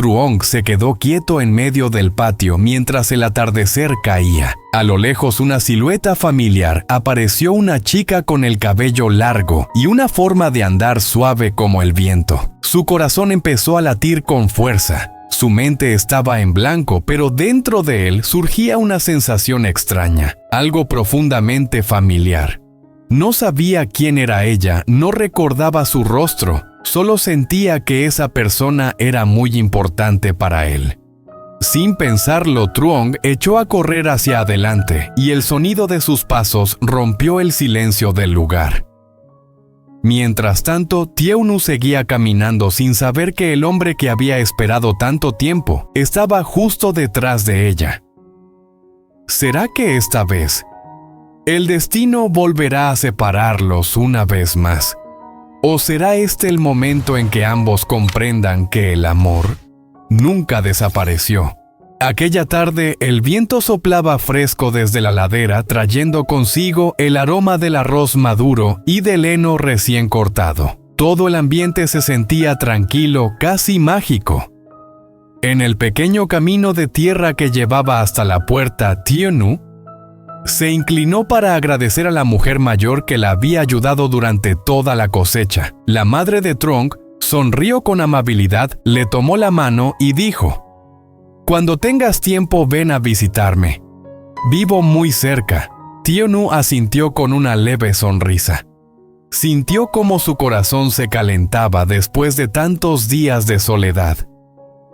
Truong se quedó quieto en medio del patio mientras el atardecer caía. A lo lejos, una silueta familiar. Apareció una chica con el cabello largo y una forma de andar suave como el viento. Su corazón empezó a latir con fuerza. Su mente estaba en blanco, pero dentro de él surgía una sensación extraña, algo profundamente familiar. No sabía quién era ella, no recordaba su rostro, solo sentía que esa persona era muy importante para él. Sin pensarlo, Truong echó a correr hacia adelante y el sonido de sus pasos rompió el silencio del lugar. Mientras tanto, Tieu-nu seguía caminando sin saber que el hombre que había esperado tanto tiempo estaba justo detrás de ella. ¿Será que esta vez el destino volverá a separarlos una vez más? ¿O será este el momento en que ambos comprendan que el amor nunca desapareció? Aquella tarde, el viento soplaba fresco desde la ladera, trayendo consigo el aroma del arroz maduro y del heno recién cortado. Todo el ambiente se sentía tranquilo, casi mágico. En el pequeño camino de tierra que llevaba hasta la puerta, Tieu-nu se inclinó para agradecer a la mujer mayor que la había ayudado durante toda la cosecha. La madre de Truong sonrió con amabilidad, le tomó la mano y dijo: «Cuando tengas tiempo, ven a visitarme. Vivo muy cerca». Tieu-nu asintió con una leve sonrisa. Sintió cómo su corazón se calentaba después de tantos días de soledad.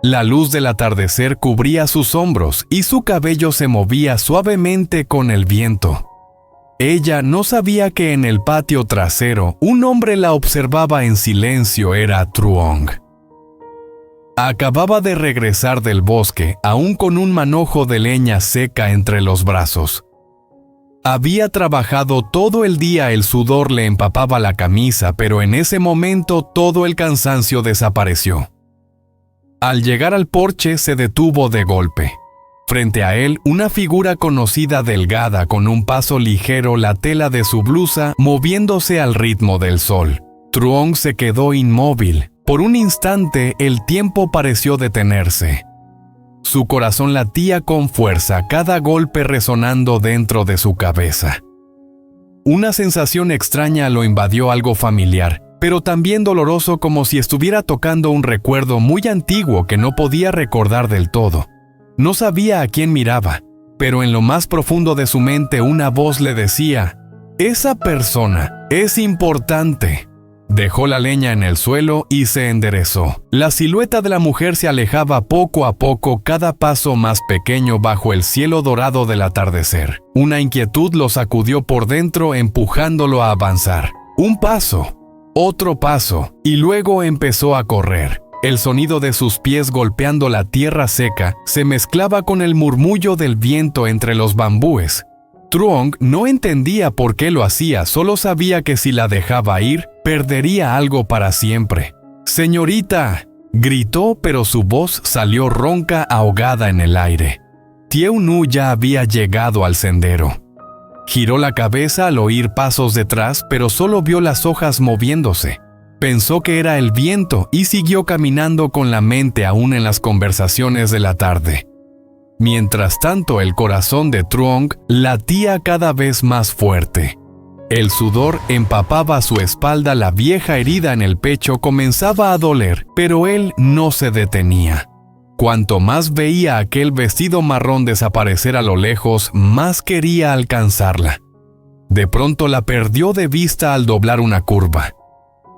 La luz del atardecer cubría sus hombros y su cabello se movía suavemente con el viento. Ella no sabía que en el patio trasero un hombre la observaba en silencio. Era Truong. Acababa de regresar del bosque, aún con un manojo de leña seca entre los brazos. Había trabajado todo el día, el sudor le empapaba la camisa, pero en ese momento todo el cansancio desapareció. Al llegar al porche, se detuvo de golpe. Frente a él, una figura conocida delgada con un paso ligero, la tela de su blusa moviéndose al ritmo del sol. Truong se quedó inmóvil. Por un instante, el tiempo pareció detenerse. Su corazón latía con fuerza, cada golpe resonando dentro de su cabeza. Una sensación extraña lo invadió, algo familiar, pero también doloroso, como si estuviera tocando un recuerdo muy antiguo que no podía recordar del todo. No sabía a quién miraba, pero en lo más profundo de su mente una voz le decía: «Esa persona es importante». Dejó la leña en el suelo y se enderezó. La silueta de la mujer se alejaba poco a poco, cada paso más pequeño bajo el cielo dorado del atardecer. Una inquietud lo sacudió por dentro, empujándolo a avanzar. Un paso, otro paso, y luego empezó a correr. El sonido de sus pies golpeando la tierra seca se mezclaba con el murmullo del viento entre los bambúes. Truong no entendía por qué lo hacía, solo sabía que si la dejaba ir, perdería algo para siempre. «¡Señorita!», gritó, pero su voz salió ronca, ahogada en el aire. Tieu-nu ya había llegado al sendero. Giró la cabeza al oír pasos detrás, pero solo vio las hojas moviéndose. Pensó que era el viento y siguió caminando con la mente aún en las conversaciones de la tarde. Mientras tanto, el corazón de Truong latía cada vez más fuerte. El sudor empapaba su espalda, la vieja herida en el pecho comenzaba a doler, pero él no se detenía. Cuanto más veía aquel vestido marrón desaparecer a lo lejos, más quería alcanzarla. De pronto la perdió de vista al doblar una curva.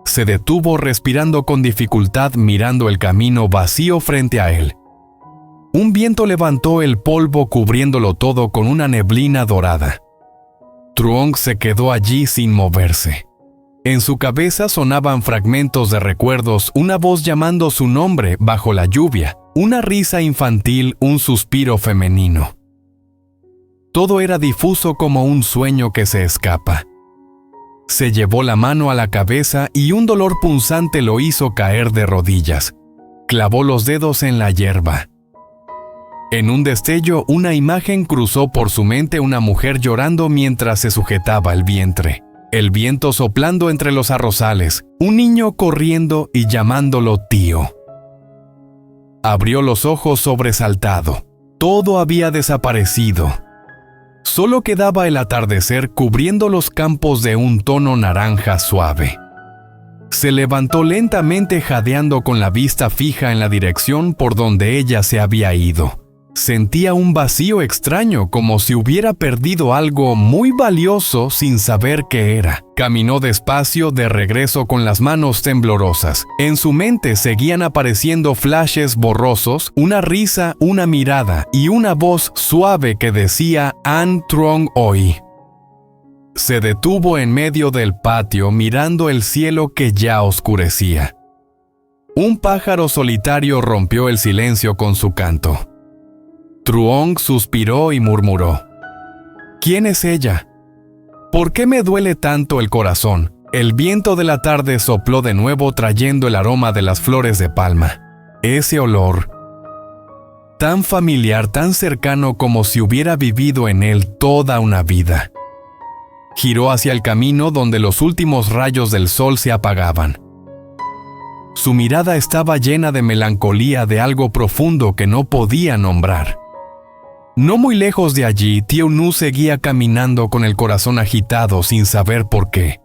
Se detuvo, respirando con dificultad, mirando el camino vacío frente a él. Un viento levantó el polvo cubriéndolo todo con una neblina dorada. Truong se quedó allí sin moverse. En su cabeza sonaban fragmentos de recuerdos, una voz llamando su nombre bajo la lluvia, una risa infantil, un suspiro femenino. Todo era difuso como un sueño que se escapa. Se llevó la mano a la cabeza y un dolor punzante lo hizo caer de rodillas. Clavó los dedos en la hierba. En un destello, una imagen cruzó por su mente: una mujer llorando mientras se sujetaba el vientre. El viento soplando entre los arrozales, un niño corriendo y llamándolo tío. Abrió los ojos sobresaltado. Todo había desaparecido. Solo quedaba el atardecer cubriendo los campos de un tono naranja suave. Se levantó lentamente jadeando con la vista fija en la dirección por donde ella se había ido. Sentía un vacío extraño, como si hubiera perdido algo muy valioso sin saber qué era. Caminó despacio de regreso con las manos temblorosas. En su mente seguían apareciendo flashes borrosos, una risa, una mirada y una voz suave que decía An Truong Oi. Se detuvo en medio del patio mirando el cielo que ya oscurecía. Un pájaro solitario rompió el silencio con su canto. Truong suspiró y murmuró: ¿Quién es ella? ¿Por qué me duele tanto el corazón? El viento de la tarde sopló de nuevo trayendo el aroma de las flores de palma. Ese olor, tan familiar, tan cercano como si hubiera vivido en él toda una vida. Giró hacia el camino donde los últimos rayos del sol se apagaban. Su mirada estaba llena de melancolía de algo profundo que no podía nombrar. No muy lejos de allí, Tío Nu seguía caminando con el corazón agitado sin saber por qué.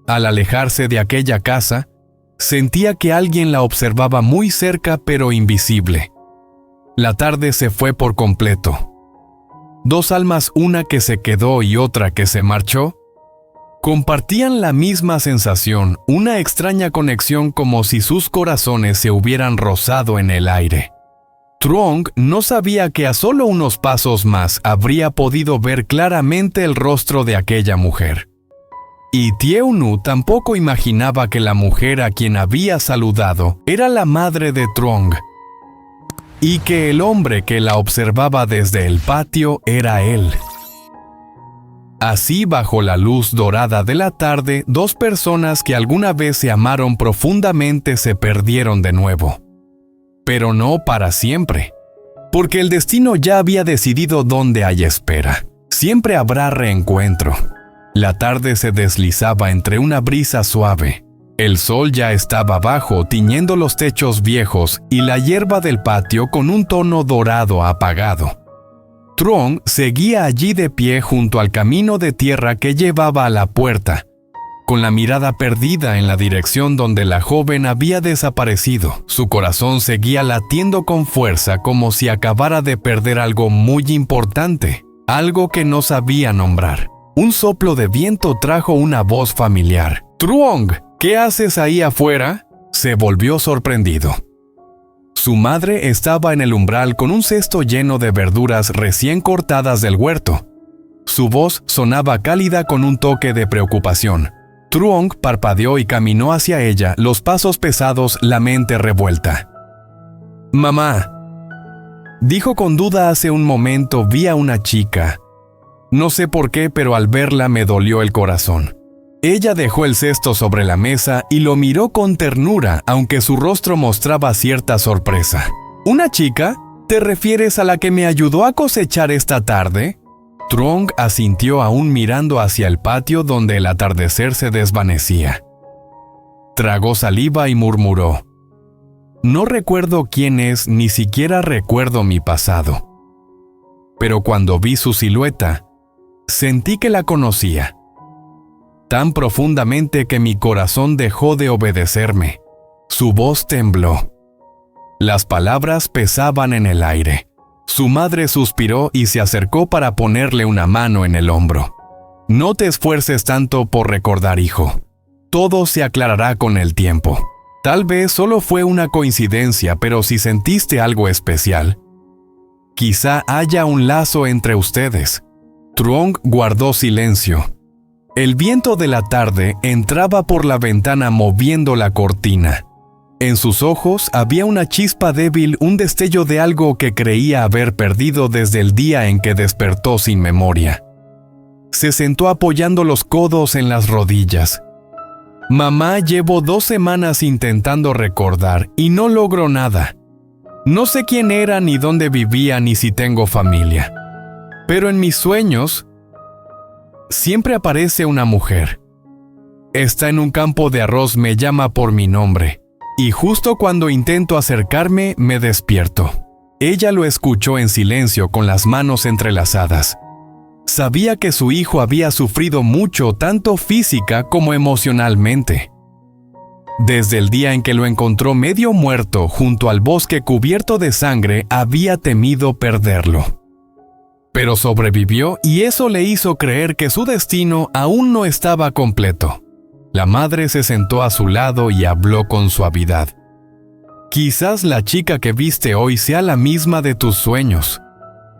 Al alejarse de aquella casa, sentía que alguien la observaba muy cerca pero invisible. La tarde se fue por completo. Dos almas, una que se quedó y otra que se marchó, compartían la misma sensación, una extraña conexión como si sus corazones se hubieran rozado en el aire. Truong no sabía que a solo unos pasos más habría podido ver claramente el rostro de aquella mujer. Y Tieu Nu tampoco imaginaba que la mujer a quien había saludado era la madre de Truong, y que el hombre que la observaba desde el patio era él. Así, bajo la luz dorada de la tarde, dos personas que alguna vez se amaron profundamente se perdieron de nuevo. Pero no para siempre, porque el destino ya había decidido dónde hay espera. Siempre habrá reencuentro. La tarde se deslizaba entre una brisa suave. El sol ya estaba bajo, tiñendo los techos viejos y la hierba del patio con un tono dorado apagado. Truong seguía allí de pie junto al camino de tierra que llevaba a la puerta, con la mirada perdida en la dirección donde la joven había desaparecido. Su corazón seguía latiendo con fuerza como si acabara de perder algo muy importante, algo que no sabía nombrar. Un soplo de viento trajo una voz familiar. «Truong, ¿qué haces ahí afuera?», se volvió sorprendido. Su madre estaba en el umbral con un cesto lleno de verduras recién cortadas del huerto. Su voz sonaba cálida con un toque de preocupación. Truong parpadeó y caminó hacia ella, los pasos pesados, la mente revuelta. «Mamá», dijo con duda hace un momento, vi a una chica. No sé por qué, pero al verla me dolió el corazón. Ella dejó el cesto sobre la mesa y lo miró con ternura, aunque su rostro mostraba cierta sorpresa. «¿Una chica? ¿Te refieres a la que me ayudó a cosechar esta tarde?». Truong asintió aún mirando hacia el patio donde el atardecer se desvanecía. Tragó saliva y murmuró: «No recuerdo quién es, ni siquiera recuerdo mi pasado. Pero cuando vi su silueta, sentí que la conocía. Tan profundamente que mi corazón dejó de obedecerme. Su voz tembló. Las palabras pesaban en el aire. Su madre suspiró y se acercó para ponerle una mano en el hombro. «No te esfuerces tanto por recordar, hijo. Todo se aclarará con el tiempo. Tal vez solo fue una coincidencia, pero si sentiste algo especial, quizá haya un lazo entre ustedes». Truong guardó silencio. El viento de la tarde entraba por la ventana moviendo la cortina. En sus ojos había una chispa débil, un destello de algo que creía haber perdido desde el día en que despertó sin memoria. Se sentó apoyando los codos en las rodillas. «Mamá, llevo 2 semanas intentando recordar y no logro nada. No sé quién era, ni dónde vivía, ni si tengo familia. Pero en mis sueños siempre aparece una mujer. Está en un campo de arroz, me llama por mi nombre. y justo cuando intento acercarme me despierto. Ella lo escuchó en silencio con las manos entrelazadas. Sabía que su hijo había sufrido mucho tanto física como emocionalmente. Desde el día en que lo encontró medio muerto junto al bosque cubierto de sangre, había temido perderlo. Pero sobrevivió y eso le hizo creer que su destino aún no estaba completo. La madre se sentó a su lado y habló con suavidad. Quizás la chica que viste hoy sea la misma de tus sueños.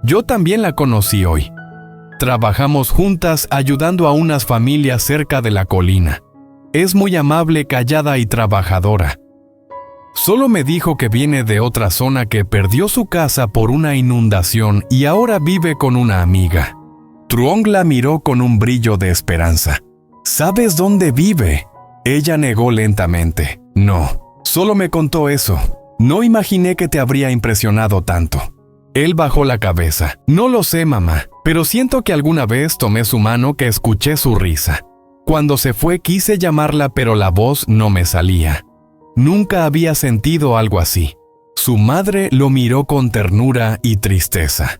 Yo también la conocí hoy. Trabajamos juntas ayudando a unas familias cerca de la colina. Es muy amable, callada y trabajadora. Solo me dijo que viene de otra zona que perdió su casa por una inundación y ahora vive con una amiga. Truong la miró con un brillo de esperanza. ¿Sabes dónde vive? Ella negó lentamente. No, solo me contó eso. No imaginé que te habría impresionado tanto. Él bajó la cabeza. No lo sé, mamá, pero siento que alguna vez tomé su mano que escuché su risa. Cuando se fue quise llamarla, pero la voz no me salía. Nunca había sentido algo así. Su madre lo miró con ternura y tristeza.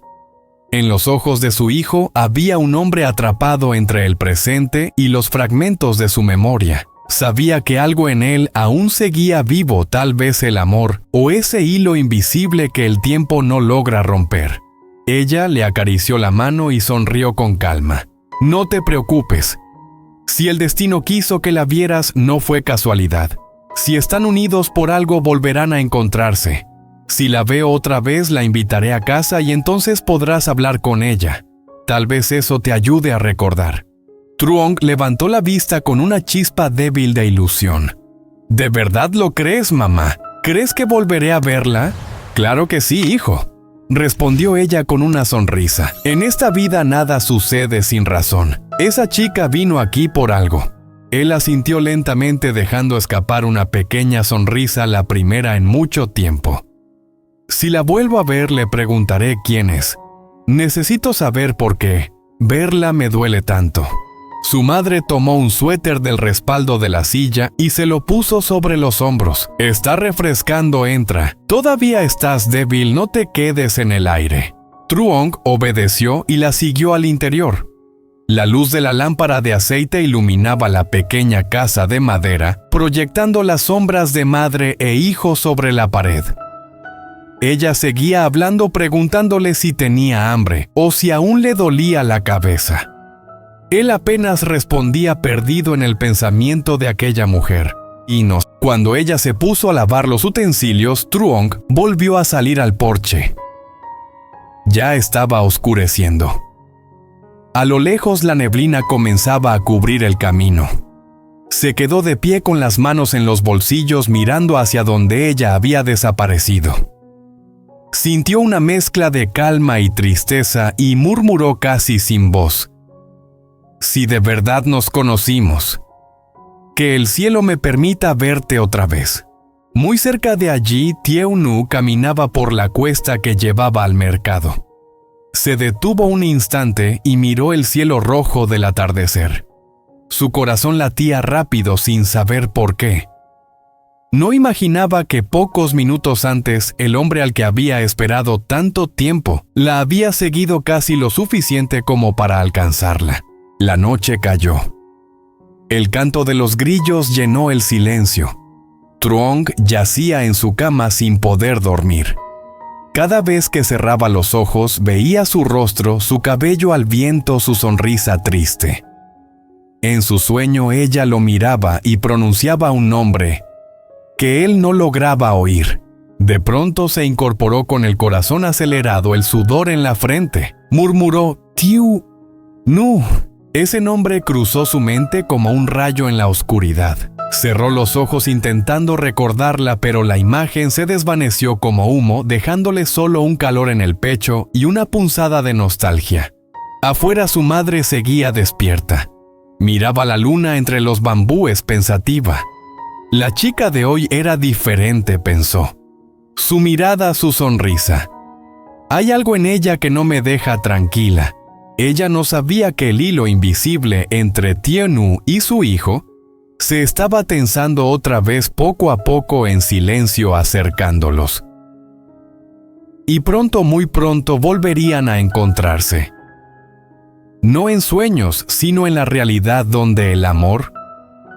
En los ojos de su hijo había un hombre atrapado entre el presente y los fragmentos de su memoria. Sabía que algo en él aún seguía vivo, tal vez el amor o ese hilo invisible que el tiempo no logra romper. Ella le acarició la mano y sonrió con calma. No te preocupes. Si el destino quiso que la vieras, no fue casualidad. Si están unidos por algo, volverán a encontrarse. Si la veo otra vez, la invitaré a casa y entonces podrás hablar con ella. Tal vez eso te ayude a recordar. Truong levantó la vista con una chispa débil de ilusión. ¿De verdad lo crees, mamá? ¿Crees que volveré a verla? Claro que sí, hijo, respondió ella con una sonrisa. En esta vida nada sucede sin razón. Esa chica vino aquí por algo. Él asintió lentamente dejando escapar una pequeña sonrisa, la primera en mucho tiempo. Si la vuelvo a ver le preguntaré quién es. Necesito saber por qué. Verla me duele tanto. Su madre tomó un suéter del respaldo de la silla y se lo puso sobre los hombros. Está refrescando, entra. Todavía estás débil, no te quedes en el aire. Truong obedeció y la siguió al interior. La luz de la lámpara de aceite iluminaba la pequeña casa de madera, proyectando las sombras de madre e hijo sobre la pared. Ella seguía hablando, preguntándole si tenía hambre o si aún le dolía la cabeza. Él apenas respondía, perdido en el pensamiento de aquella mujer. Cuando ella se puso a lavar los utensilios, Truong volvió a salir al porche. Ya estaba oscureciendo. A lo lejos la neblina comenzaba a cubrir el camino. Se quedó de pie con las manos en los bolsillos mirando hacia donde ella había desaparecido. Sintió una mezcla de calma y tristeza y murmuró casi sin voz. Si de verdad nos conocimos, que el cielo me permita verte otra vez. Muy cerca de allí, Tieu-nu caminaba por la cuesta que llevaba al mercado. Se detuvo un instante y miró el cielo rojo del atardecer. Su corazón latía rápido sin saber por qué. No imaginaba que pocos minutos antes el hombre al que había esperado tanto tiempo la había seguido casi lo suficiente como para alcanzarla. La noche cayó. El canto de los grillos llenó el silencio. Truong yacía en su cama sin poder dormir. Cada vez que cerraba los ojos veía su rostro, su cabello al viento, su sonrisa triste. En su sueño ella lo miraba y pronunciaba un nombre que él no lograba oír. De pronto se incorporó con el corazón acelerado, el sudor en la frente. Murmuró, Tieu-nu. Ese nombre cruzó su mente como un rayo en la oscuridad. Cerró los ojos intentando recordarla, pero la imagen se desvaneció como humo, dejándole solo un calor en el pecho y una punzada de nostalgia. Afuera su madre seguía despierta. Miraba la luna entre los bambúes pensativa. La chica de hoy era diferente, pensó. Su mirada, su sonrisa. Hay algo en ella que no me deja tranquila. Ella no sabía que el hilo invisible entre Tieu-nu y su hijo se estaba tensando otra vez poco a poco en silencio acercándolos. Y pronto, muy pronto, volverían a encontrarse. No en sueños, sino en la realidad donde el amor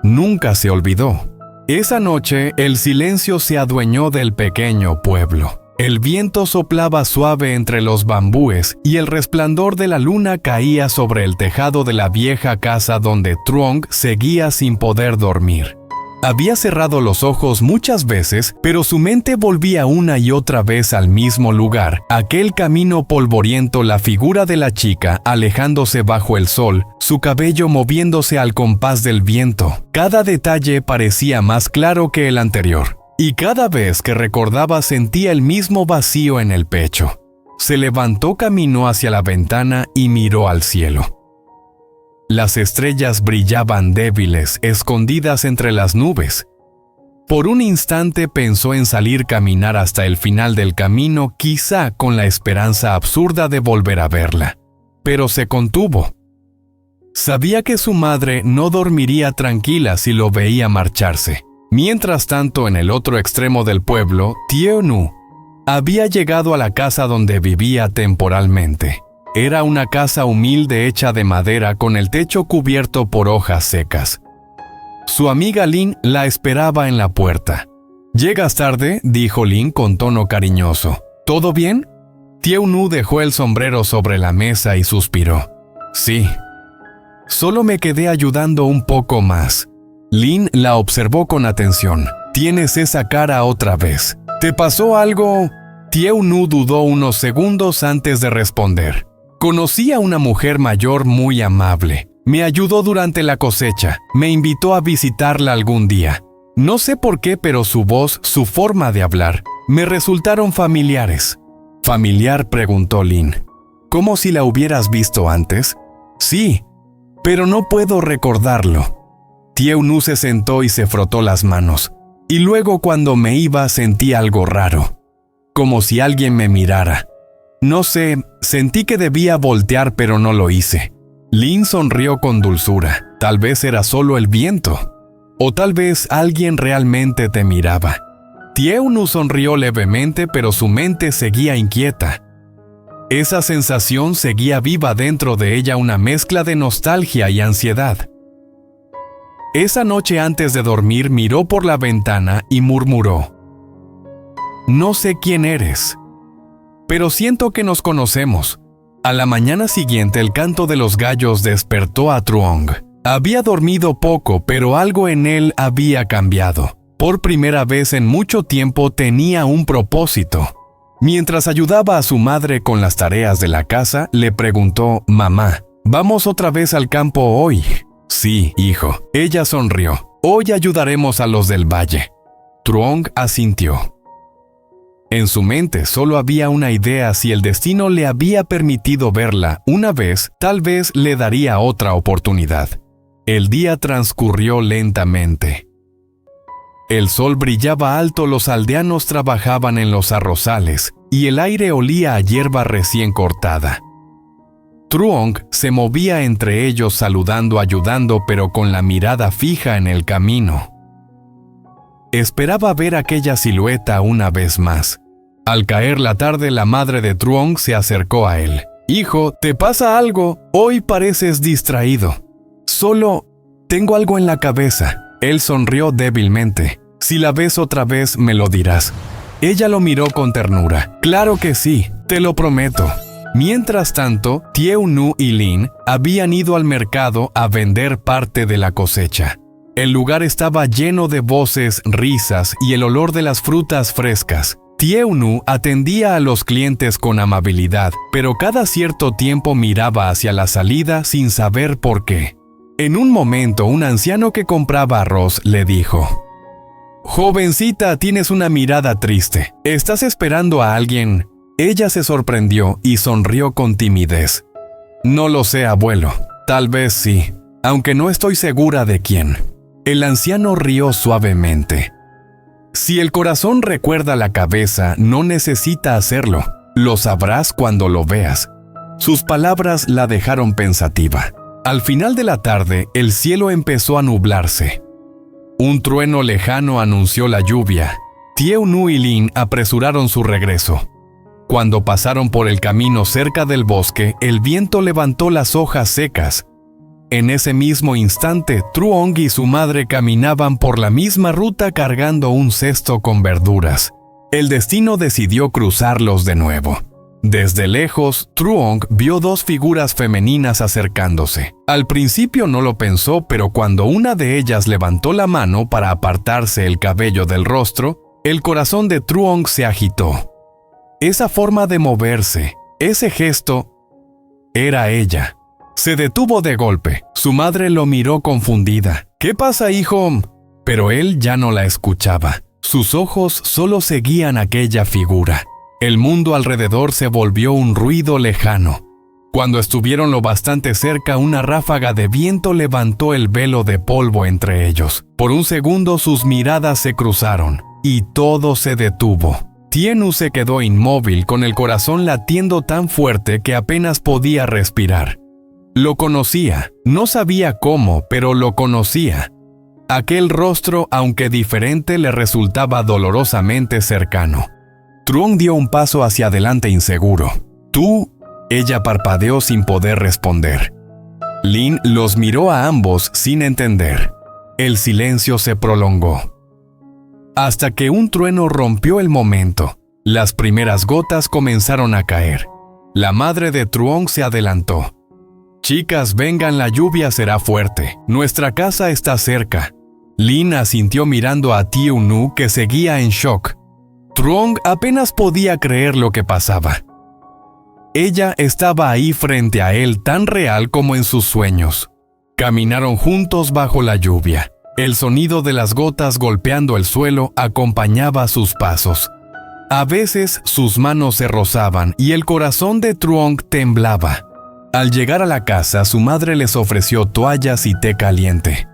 nunca se olvidó. Esa noche, el silencio se adueñó del pequeño pueblo. El viento soplaba suave entre los bambúes y el resplandor de la luna caía sobre el tejado de la vieja casa donde Truong seguía sin poder dormir. Había cerrado los ojos muchas veces, pero su mente volvía una y otra vez al mismo lugar, aquel camino polvoriento, la figura de la chica alejándose bajo el sol, su cabello moviéndose al compás del viento. Cada detalle parecía más claro que el anterior, y cada vez que recordaba sentía el mismo vacío en el pecho. Se levantó, caminó hacia la ventana y miró al cielo. Las estrellas brillaban débiles, escondidas entre las nubes. Por un instante pensó en salir a caminar hasta el final del camino, quizá con la esperanza absurda de volver a verla. Pero se contuvo. Sabía que su madre no dormiría tranquila si lo veía marcharse. Mientras tanto, en el otro extremo del pueblo, Thieu Nu había llegado a la casa donde vivía temporalmente. Era una casa humilde hecha de madera con el techo cubierto por hojas secas. Su amiga Lin la esperaba en la puerta. «¿Llegas tarde?», dijo Lin con tono cariñoso. «¿Todo bien?». Thieu Nu dejó el sombrero sobre la mesa y suspiró. «Sí. Solo me quedé ayudando un poco más». Lin la observó con atención. «Tienes esa cara otra vez. ¿Te pasó algo?». Thieu Nu dudó unos segundos antes de responder. «Conocí a una mujer mayor muy amable. Me ayudó durante la cosecha. Me invitó a visitarla algún día. No sé por qué, pero su voz, su forma de hablar, me resultaron familiares». «¿Familiar?», preguntó Lin. «¿Como si la hubieras visto antes?». «Sí, pero no puedo recordarlo». Thieu Nu se sentó y se frotó las manos. «Y luego cuando me iba sentí algo raro. Como si alguien me mirara. No sé, sentí que debía voltear pero no lo hice». Lin sonrió con dulzura. Tal vez era solo el viento. O tal vez alguien realmente te miraba. Thieu Nu sonrió levemente, pero su mente seguía inquieta. Esa sensación seguía viva dentro de ella, una mezcla de nostalgia y ansiedad. Esa noche antes de dormir miró por la ventana y murmuró: «No sé quién eres, pero siento que nos conocemos». A la mañana siguiente el canto de los gallos despertó a Truong. Había dormido poco, pero algo en él había cambiado. Por primera vez en mucho tiempo tenía un propósito. Mientras ayudaba a su madre con las tareas de la casa, le preguntó: «Mamá, ¿vamos otra vez al campo hoy?». «Sí, hijo». Ella sonrió. «Hoy ayudaremos a los del valle». Truong asintió. En su mente solo había una idea: si el destino le había permitido verla una vez, tal vez le daría otra oportunidad. El día transcurrió lentamente. El sol brillaba alto, los aldeanos trabajaban en los arrozales y el aire olía a hierba recién cortada. Truong se movía entre ellos saludando, ayudando, pero con la mirada fija en el camino. Esperaba ver aquella silueta una vez más. Al caer la tarde, la madre de Truong se acercó a él. «Hijo, ¿te pasa algo? Hoy pareces distraído». «Solo tengo algo en la cabeza». Él sonrió débilmente. «Si la ves otra vez, me lo dirás». Ella lo miró con ternura. «Claro que sí, te lo prometo». Mientras tanto, Thieu Nu y Lin habían ido al mercado a vender parte de la cosecha. El lugar estaba lleno de voces, risas y el olor de las frutas frescas. Thieu Nu atendía a los clientes con amabilidad, pero cada cierto tiempo miraba hacia la salida sin saber por qué. En un momento, un anciano que compraba arroz le dijo: «Jovencita, tienes una mirada triste. ¿Estás esperando a alguien?». Ella se sorprendió y sonrió con timidez. «No lo sé, abuelo. Tal vez sí, aunque no estoy segura de quién». El anciano rió suavemente. «Si el corazón recuerda la cabeza, no necesita hacerlo. Lo sabrás cuando lo veas». Sus palabras la dejaron pensativa. Al final de la tarde, el cielo empezó a nublarse. Un trueno lejano anunció la lluvia. Tieu-nu y Lin apresuraron su regreso. Cuando pasaron por el camino cerca del bosque, el viento levantó las hojas secas. En ese mismo instante, Truong y su madre caminaban por la misma ruta cargando un cesto con verduras. El destino decidió cruzarlos de nuevo. Desde lejos, Truong vio dos figuras femeninas acercándose. Al principio no lo pensó, pero cuando una de ellas levantó la mano para apartarse el cabello del rostro, el corazón de Truong se agitó. Esa forma de moverse, ese gesto, era ella. Se detuvo de golpe. Su madre lo miró confundida. «¿Qué pasa, hijo?» Pero él ya no la escuchaba. Sus ojos solo seguían aquella figura. El mundo alrededor se volvió un ruido lejano. Cuando estuvieron lo bastante cerca, una ráfaga de viento levantó el velo de polvo entre ellos. Por un segundo sus miradas se cruzaron, y todo se detuvo. Tieu-nu se quedó inmóvil, con el corazón latiendo tan fuerte que apenas podía respirar. Lo conocía, no sabía cómo, pero lo conocía. Aquel rostro, aunque diferente, le resultaba dolorosamente cercano. Truong dio un paso hacia adelante inseguro. «¿Tú?» Ella parpadeó sin poder responder. Lin los miró a ambos sin entender. El silencio se prolongó. Hasta que un trueno rompió el momento. Las primeras gotas comenzaron a caer. La madre de Truong se adelantó. «Chicas, vengan, la lluvia será fuerte. Nuestra casa está cerca». Lin asintió mirando a Tieu-nu, que seguía en shock. Truong apenas podía creer lo que pasaba. Ella estaba ahí frente a él, tan real como en sus sueños. Caminaron juntos bajo la lluvia. El sonido de las gotas golpeando el suelo acompañaba sus pasos. A veces sus manos se rozaban y el corazón de Truong temblaba. Al llegar a la casa, su madre les ofreció toallas y té caliente.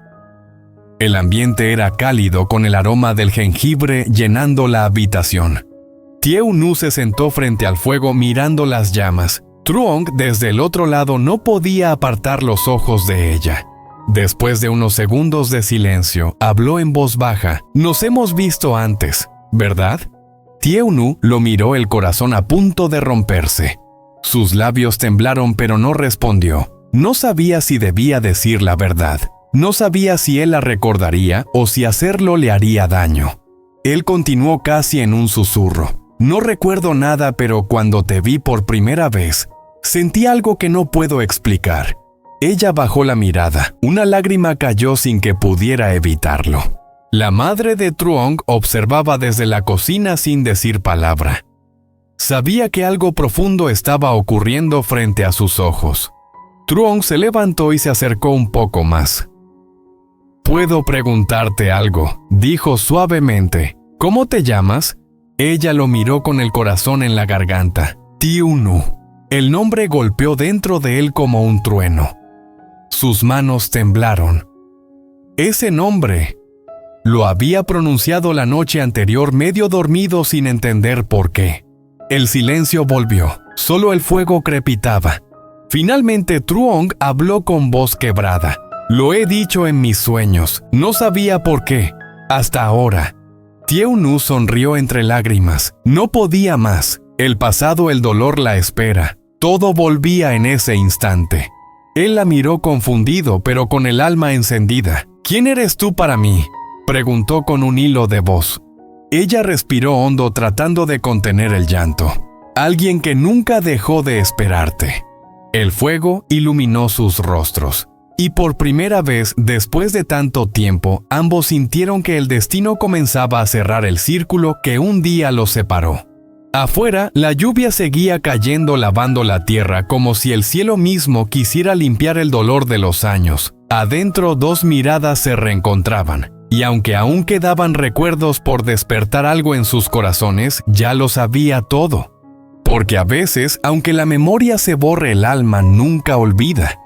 El ambiente era cálido, con el aroma del jengibre llenando la habitación. Tieu-nu se sentó frente al fuego mirando las llamas. Truong, desde el otro lado, no podía apartar los ojos de ella. Después de unos segundos de silencio, habló en voz baja. «Nos hemos visto antes, ¿verdad?» Tieu-nu lo miró, el corazón a punto de romperse. Sus labios temblaron, pero no respondió. No sabía si debía decir la verdad. No sabía si él la recordaría o si hacerlo le haría daño. Él continuó casi en un susurro. «No recuerdo nada, pero cuando te vi por primera vez, sentí algo que no puedo explicar». Ella bajó la mirada. Una lágrima cayó sin que pudiera evitarlo. La madre de Truong observaba desde la cocina sin decir palabra. Sabía que algo profundo estaba ocurriendo frente a sus ojos. Truong se levantó y se acercó un poco más. «¿Puedo preguntarte algo?», dijo suavemente. «¿Cómo te llamas?». Ella lo miró con el corazón en la garganta. «Tieu-nu». El nombre golpeó dentro de él como un trueno. Sus manos temblaron. Ese nombre lo había pronunciado la noche anterior, medio dormido, sin entender por qué. El silencio volvió. Solo el fuego crepitaba. Finalmente Truong habló con voz quebrada. «Lo he dicho en mis sueños. No sabía por qué. Hasta ahora». Tieu-nu sonrió entre lágrimas. No podía más. El pasado, el dolor, la espera. Todo volvía en ese instante. Él la miró confundido, pero con el alma encendida. «¿Quién eres tú para mí?», preguntó con un hilo de voz. Ella respiró hondo, tratando de contener el llanto. «Alguien que nunca dejó de esperarte». El fuego iluminó sus rostros. Y por primera vez, después de tanto tiempo, ambos sintieron que el destino comenzaba a cerrar el círculo que un día los separó. Afuera, la lluvia seguía cayendo, lavando la tierra, como si el cielo mismo quisiera limpiar el dolor de los años. Adentro, dos miradas se reencontraban, y aunque aún quedaban recuerdos por despertar algo en sus corazones, ya lo sabía todo. Porque a veces, aunque la memoria se borre, el alma nunca olvida.